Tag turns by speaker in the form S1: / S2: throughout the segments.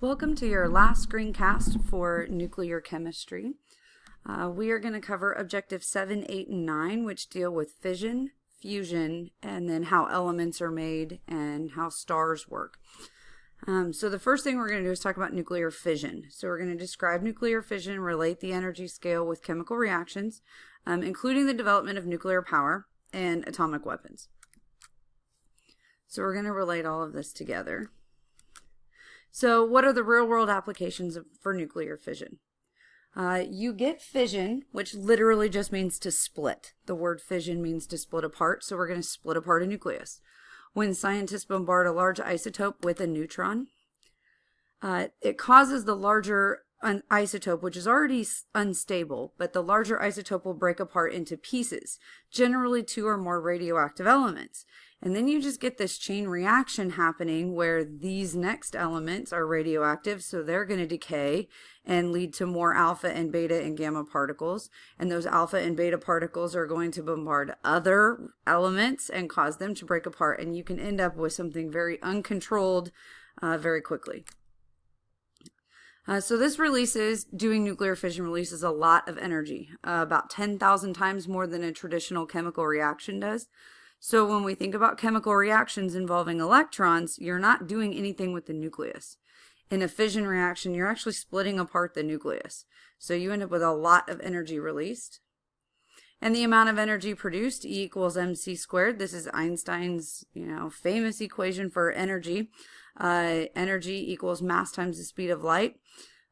S1: Welcome to your last screencast for nuclear chemistry. We are going to cover objectives 7, 8, and 9, which deal with fission, fusion, and then how elements are made and how stars work. So the first thing we're going to do is talk about nuclear fission. So we're going to describe nuclear fission, relate the energy scale with chemical reactions, including the development of nuclear power and atomic weapons. So we're going to relate all of this together. So what are the real-world applications for nuclear fission? You get fission, which literally just means to split. The word fission means to split apart, so we're going to split apart a nucleus. When scientists bombard a large isotope with a neutron, it causes the larger isotope, which is already unstable, but the larger isotope will break apart into pieces, generally 2 or more radioactive elements. And then you just get this chain reaction happening where these next elements are radioactive, so they're going to decay and lead to more alpha and beta and gamma particles. And those alpha and beta particles are going to bombard other elements and cause them to break apart. And you can end up with something very uncontrolled very quickly. So this doing nuclear fission releases a lot of energy, about 10,000 times more than a traditional chemical reaction does. So when we think about chemical reactions involving electrons, you're not doing anything with the nucleus. In a fission reaction, you're actually splitting apart the nucleus. So you end up with a lot of energy released. And the amount of energy produced, E equals mc squared. This is Einstein's, famous equation for energy. Energy equals mass times the speed of light.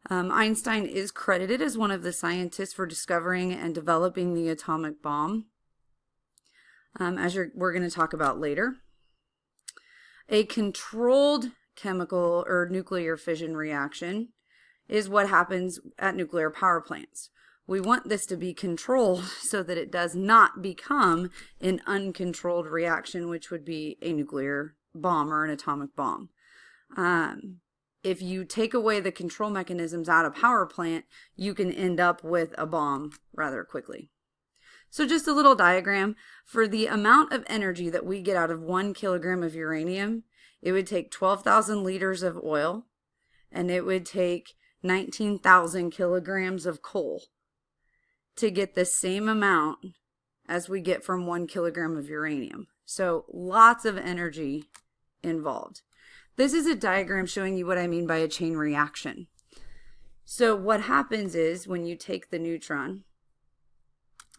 S1: Einstein is credited as one of the scientists for discovering and developing the atomic bomb. We're going to talk about later. A controlled chemical or nuclear fission reaction is what happens at nuclear power plants. We want this to be controlled so that it does not become an uncontrolled reaction, which would be a nuclear bomb or an atomic bomb. If you take away the control mechanisms out of power plant, you can end up with a bomb rather quickly. So just a little diagram. For the amount of energy that we get out of 1 kilogram of uranium, it would take 12,000 liters of oil, and it would take 19,000 kilograms of coal to get the same amount as we get from 1 kilogram of uranium. So lots of energy involved. This is a diagram showing you what I mean by a chain reaction. So what happens is when you take the neutron,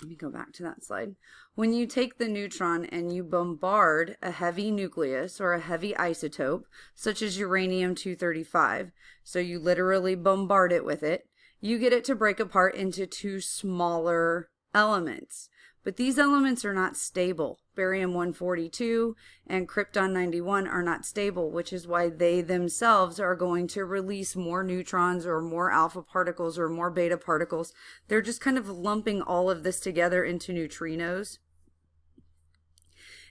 S1: let me go back to that slide. When you take the neutron and you bombard a heavy nucleus or a heavy isotope, such as uranium-235, so you literally bombard it with it, you get it to break apart into 2 smaller elements. But these elements are not stable. Barium-142 and krypton-91 are not stable, which is why they themselves are going to release more neutrons or more alpha particles or more beta particles. They're just kind of lumping all of this together into neutrinos.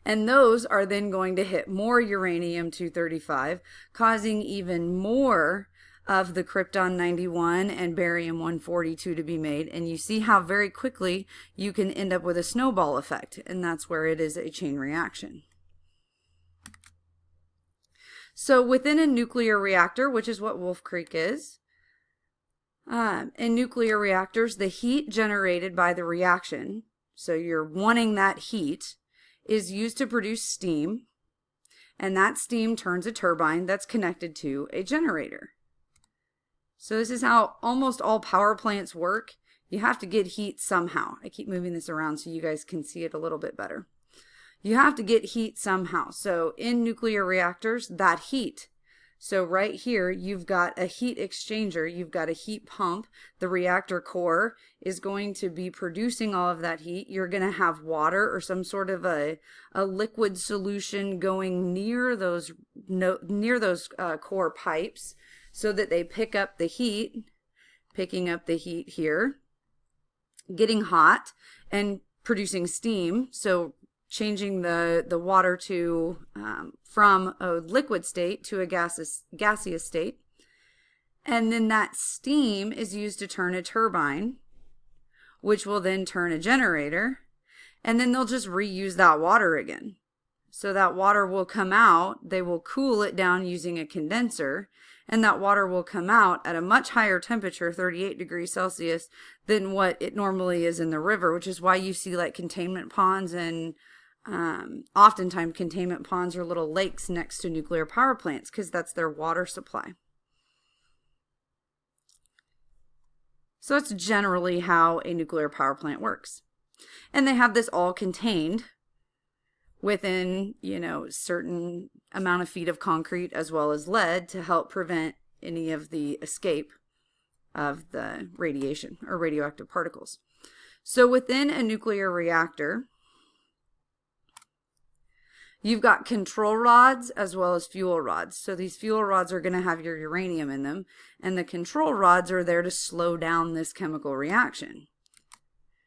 S1: And those are then going to hit more uranium-235, causing even more of the krypton-91 and barium-142 to be made. And you see how very quickly you can end up with a snowball effect, and that's where it is a chain reaction. So within a nuclear reactor, which is what Wolf Creek is, in nuclear reactors, the heat generated by the reaction, so you're wanting that heat, is used to produce steam, and that steam turns a turbine that's connected to a generator. So this is how almost all power plants work. You have to get heat somehow. I keep moving this around so you guys can see it a little bit better. You have to get heat somehow. So in nuclear reactors, that heat. So right here, you've got a heat exchanger. You've got a heat pump. The reactor core is going to be producing all of that heat. You're going to have water or some sort of a liquid solution going near those core pipes, so that they pick up the heat, picking up the heat here, getting hot, and producing steam, so changing the water to from a liquid state to a gaseous state. And then that steam is used to turn a turbine, which will then turn a generator, and then they'll just reuse that water again. So that water will come out, they will cool it down using a condenser, and that water will come out at a much higher temperature, 38 degrees Celsius, than what it normally is in the river, which is why you see like containment ponds, and oftentimes containment ponds are little lakes next to nuclear power plants because that's their water supply. So that's generally how a nuclear power plant works. And they have this all contained within, certain amount of feet of concrete as well as lead to help prevent any of the escape of the radiation or radioactive particles. So within a nuclear reactor, you've got control rods as well as fuel rods. So these fuel rods are going to have your uranium in them, and the control rods are there to slow down this chemical reaction.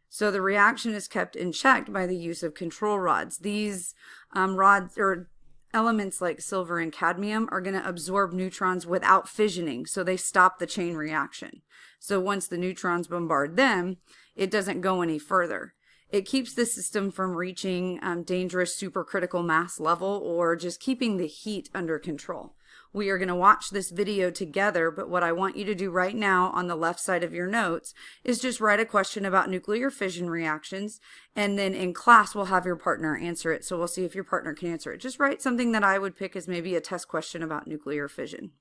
S1: So the reaction is kept in check by the use of control rods. These rods or elements like silver and cadmium are going to absorb neutrons without fissioning, so they stop the chain reaction. So once the neutrons bombard them, it doesn't go any further. It keeps the system from reaching dangerous supercritical mass level or just keeping the heat under control. We are going to watch this video together, but what I want you to do right now on the left side of your notes is just write a question about nuclear fission reactions, and then in class we'll have your partner answer it. So we'll see if your partner can answer it. Just write something that I would pick as maybe a test question about nuclear fission.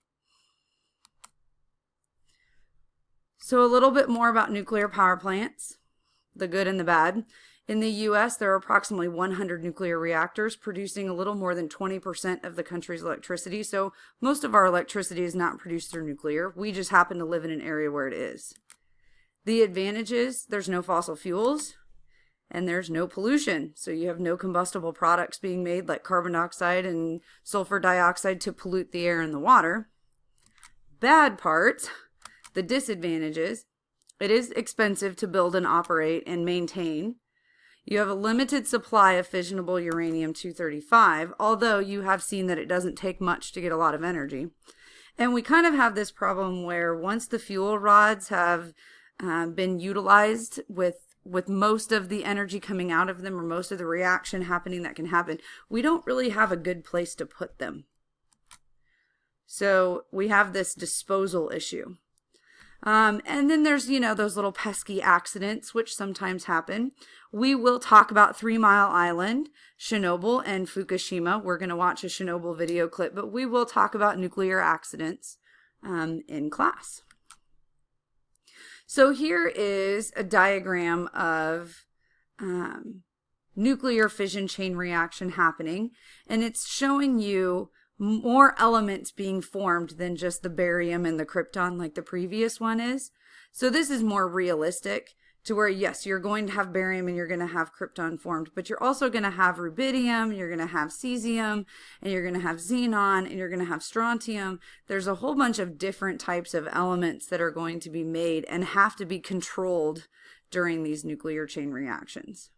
S1: So a little bit more about nuclear power plants, the good and the bad. In the U.S., there are approximately 100 nuclear reactors producing a little more than 20% of the country's electricity. So most of our electricity is not produced through nuclear. We just happen to live in an area where it is. The advantages: there's no fossil fuels and there's no pollution. So you have no combustible products being made like carbon dioxide and sulfur dioxide to pollute the air and the water. Bad parts, the disadvantages: it is expensive to build and operate and maintain. You have a limited supply of fissionable uranium-235, although you have seen that it doesn't take much to get a lot of energy. And we kind of have this problem where once the fuel rods have been utilized with most of the energy coming out of them or most of the reaction happening that can happen, we don't really have a good place to put them. So we have this disposal issue. And then there's, those little pesky accidents, which sometimes happen. We will talk about 3 Mile Island, Chernobyl, and Fukushima. We're going to watch a Chernobyl video clip, but we will talk about nuclear accidents in class. So here is a diagram of nuclear fission chain reaction happening, and it's showing you more elements being formed than just the barium and the krypton like the previous one is. So this is more realistic to where, yes, you're going to have barium and you're going to have krypton formed, but you're also going to have rubidium, you're going to have cesium, and you're going to have xenon, and you're going to have strontium. There's a whole bunch of different types of elements that are going to be made and have to be controlled during these nuclear chain reactions.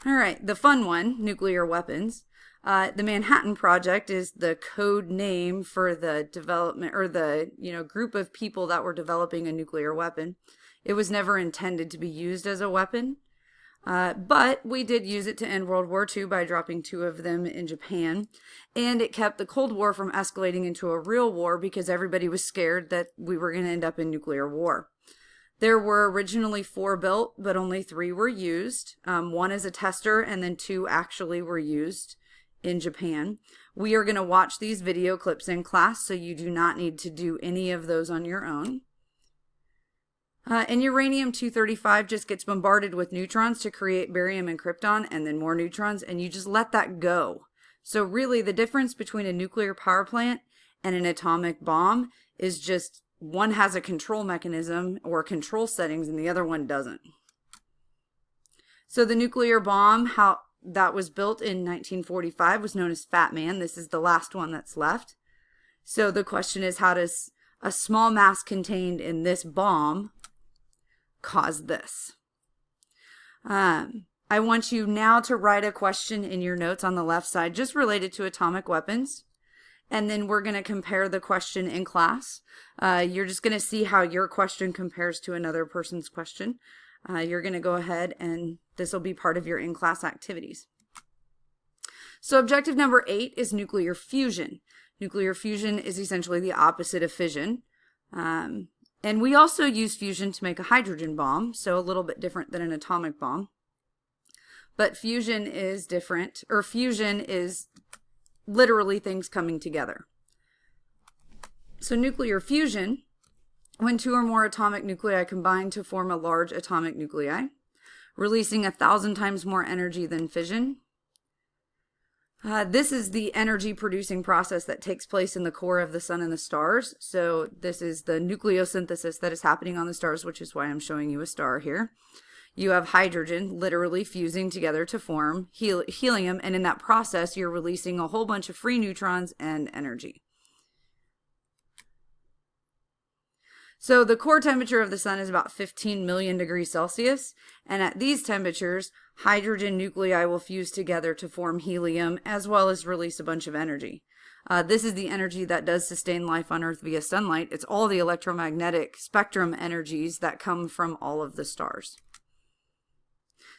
S1: All right, the fun one, nuclear weapons. The Manhattan Project is the code name for the development or the group of people that were developing a nuclear weapon. It was never intended to be used as a weapon, but we did use it to end World War II by dropping 2 of them in Japan, and it kept the Cold War from escalating into a real war because everybody was scared that we were going to end up in nuclear war. There were originally 4 built, but only 3 were used. 1 as a tester, and then 2 actually were used in Japan. We are going to watch these video clips in class, so you do not need to do any of those on your own. And uranium-235 just gets bombarded with neutrons to create barium and krypton, and then more neutrons, and you just let that go. So really, the difference between a nuclear power plant and an atomic bomb is just one has a control mechanism or control settings, and the other one doesn't. So the nuclear bomb, that was built in 1945, was known as Fat Man. This is the last one that's left. So the question is, how does a small mass contained in this bomb cause this? I want you now to write a question in your notes on the left side just related to atomic weapons. And then we're going to compare the question in class. You're just going to see how your question compares to another person's question. You're going to go ahead and this will be part of your in-class activities. So objective number 8 is nuclear fusion. Nuclear fusion is essentially the opposite of fission. And we also use fusion to make a hydrogen bomb, so a little bit different than an atomic bomb. But fusion is different, or fusion is literally things coming together. So nuclear fusion, when 2 or more atomic nuclei combine to form a large atomic nuclei, releasing 1,000 times more energy than fission. This is the energy producing process that takes place in the core of the sun and the stars. So this is the nucleosynthesis that is happening on the stars, which is why I'm showing you a star here. You have hydrogen literally fusing together to form helium, and in that process you're releasing a whole bunch of free neutrons and energy. So the core temperature of the sun is about 15 million degrees Celsius, and at these temperatures, hydrogen nuclei will fuse together to form helium as well as release a bunch of energy. This is the energy that does sustain life on Earth via sunlight. It's all the electromagnetic spectrum energies that come from all of the stars.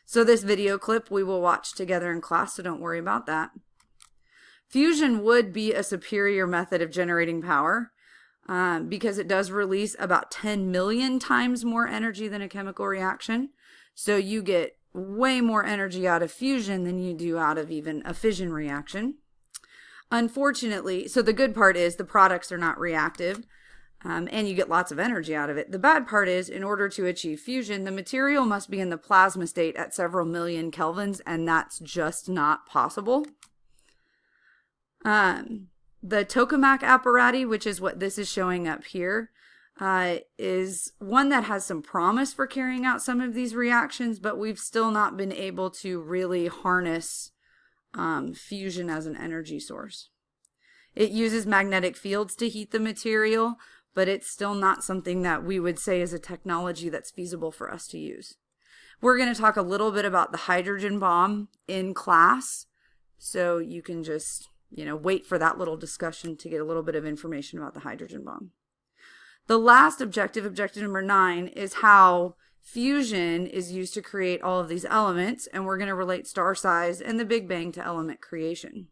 S1: So this video clip we will watch together in class, so don't worry about that. Fusion would be a superior method of generating power. Because it does release about 10 million times more energy than a chemical reaction. So you get way more energy out of fusion than you do out of even a fission reaction. Unfortunately, so the good part is the products are not reactive, and you get lots of energy out of it. The bad part is, in order to achieve fusion, the material must be in the plasma state at several million kelvins, and that's just not possible. The tokamak apparatus, which is what this is showing up here, is one that has some promise for carrying out some of these reactions, but we've still not been able to really harness fusion as an energy source. It uses magnetic fields to heat the material, but it's still not something that we would say is a technology that's feasible for us to use. We're going to talk a little bit about the hydrogen bomb in class, so you can just wait for that little discussion to get a little bit of information about the hydrogen bomb. The last objective, objective number 9, is how fusion is used to create all of these elements, and we're going to relate star size and the Big Bang to element creation.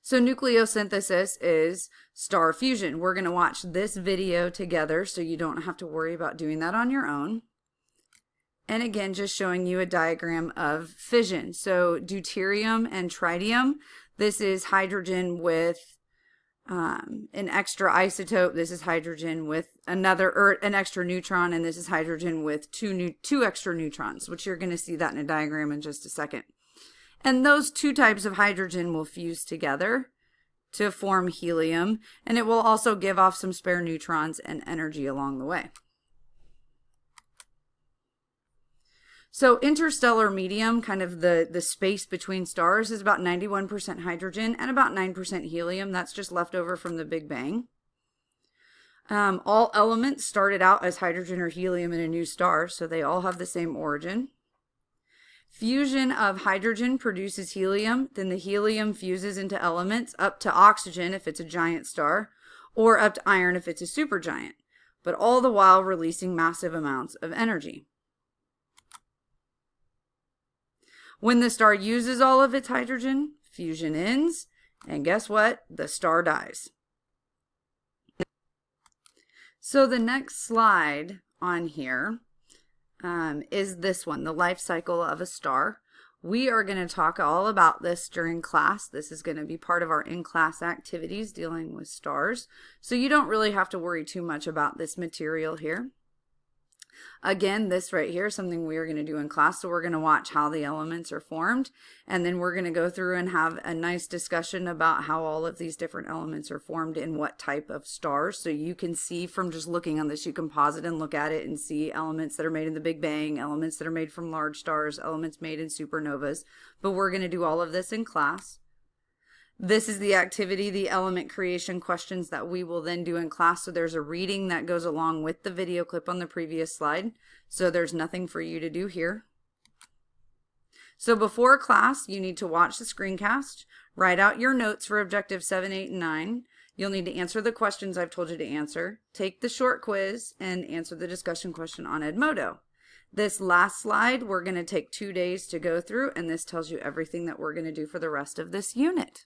S1: So nucleosynthesis is star fusion. We're going to watch this video together so you don't have to worry about doing that on your own. And again, just showing you a diagram of fission. So deuterium and tritium, this is hydrogen with an extra isotope. This is hydrogen with an extra neutron, and this is hydrogen with two extra neutrons, which you're going to see that in a diagram in just a second. And those 2 types of hydrogen will fuse together to form helium, and it will also give off some spare neutrons and energy along the way. So interstellar medium, kind of the space between stars, is about 91% hydrogen and about 9% helium. That's just left over from the Big Bang. All elements started out as hydrogen or helium in a new star, so they all have the same origin. Fusion of hydrogen produces helium, then the helium fuses into elements up to oxygen if it's a giant star, or up to iron if it's a supergiant, but all the while releasing massive amounts of energy. When the star uses all of its hydrogen, fusion ends, and guess what? The star dies. So the next slide on here is this one, the life cycle of a star. We are going to talk all about this during class. This is going to be part of our in-class activities dealing with stars. So you don't really have to worry too much about this material here. Again, this right here is something we are going to do in class, so we're going to watch how the elements are formed, and then we're going to go through and have a nice discussion about how all of these different elements are formed in what type of stars. So you can see from just looking on this, you can pause it and look at it and see elements that are made in the Big Bang, elements that are made from large stars, elements made in supernovas, but we're going to do all of this in class. This is the activity, the element creation questions that we will then do in class. So there's a reading that goes along with the video clip on the previous slide. So there's nothing for you to do here. So before class, you need to watch the screencast, write out your notes for objective 7, 8, and 9. You'll need to answer the questions I've told you to answer, take the short quiz, and answer the discussion question on Edmodo. This last slide, we're going to take 2 days to go through, and this tells you everything that we're going to do for the rest of this unit.